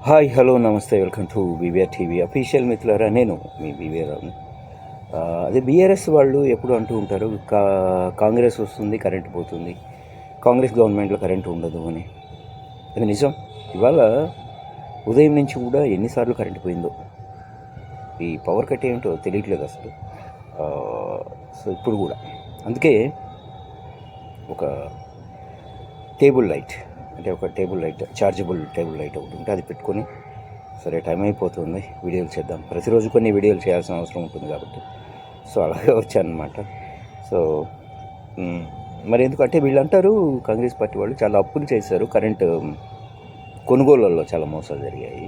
Hi hello నమస్తే welcome to BVR TV official మిత్రులారా. నేను మీ బీవీఆర్. అదే బీఆర్ఎస్ వాళ్ళు ఎప్పుడు అంటూ ఉంటారు, కాంగ్రెస్ వస్తుంది కరెంటు పోతుంది, కాంగ్రెస్ గవర్నమెంట్లో కరెంటు ఉండదు అని. అది నిజం. ఇవాళ ఉదయం నుంచి కూడా ఎన్నిసార్లు కరెంటు పోయిందో, ఈ పవర్ కట్ ఏమిటో తెలియట్లేదు అసలు. సో ఇప్పుడు కూడా అందుకే ఒక table light chargeable table light ఒకటి ఉంటే అది పెట్టుకొని, సరే టైం అయిపోతుంది వీడియోలు చేద్దాం, ప్రతిరోజు కొన్ని వీడియోలు చేయాల్సిన అవసరం ఉంటుంది కాబట్టి సో అలాగే వచ్చానమాట. సో మరి ఎందుకంటే వీళ్ళు అంటారు, కాంగ్రెస్ పార్టీ వాళ్ళు చాలా అప్పులు చేశారు, కరెంటు కొనుగోళ్లలో చాలా మోసాలు జరిగాయి,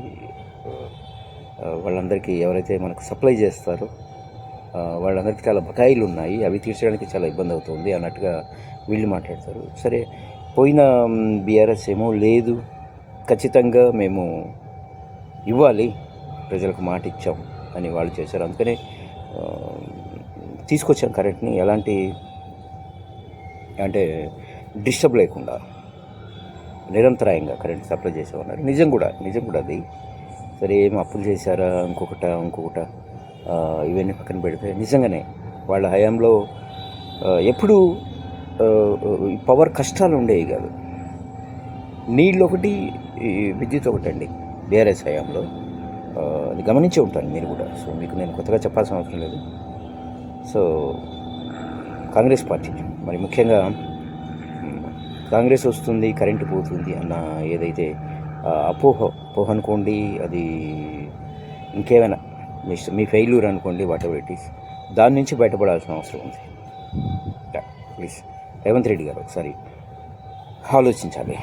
వాళ్ళందరికీ ఎవరైతే మనకు సప్లై చేస్తారో వాళ్ళందరికీ చాలా బకాయిలు ఉన్నాయి, అవి తీర్చడానికి చాలా ఇబ్బంది అవుతుంది అన్నట్టుగా వీళ్ళు మాట్లాడతారు. సరే, పోయిన బీఆర్ఎస్ ఏమో లేదు, ఖచ్చితంగా మేము ఇవ్వాలి, ప్రజలకు మాట ఇచ్చాం అని వాళ్ళు చేశారు. అందుకనే తీసుకొచ్చాం కరెంట్ని, ఎలాంటి అంటే డిస్టర్బ్ లేకుండా నిరంతరాయంగా కరెంట్ సప్లై చేసామన్నారు. నిజం కూడా అది. సరే, ఏం అప్పులు చేశారా ఇంకొకట ఇవన్నీ పక్కన పెడితే నిజంగానే వాళ్ళ హయాంలో ఎప్పుడు పవర్ కష్టాలు ఉండేవి కాదు. నీళ్ళు ఒకటి, విద్యుత్ ఒకటండి బీఆర్ఎస్ హయాంలో. అది గమనించే ఉంటాను మీరు కూడా. సో మీకు నేను కొత్తగా చెప్పాల్సిన అవసరం లేదు. సో కాంగ్రెస్ పార్టీ మరి ముఖ్యంగా కాంగ్రెస్ వస్తుంది కరెంటు పోతుంది అన్న ఏదైతే అపోహ అనుకోండి, అది ఇంకేమైనా మీ ఫెయిల్యూర్ అనుకోండి, వాట్ ఎవర్ ఇట్ ఈస్, దాని నుంచి బయటపడాల్సిన అవసరం ఉంది. ప్లీజ్ రేవంత్ రెడ్డి గారు ఒకసారి ఆలోచించాలి.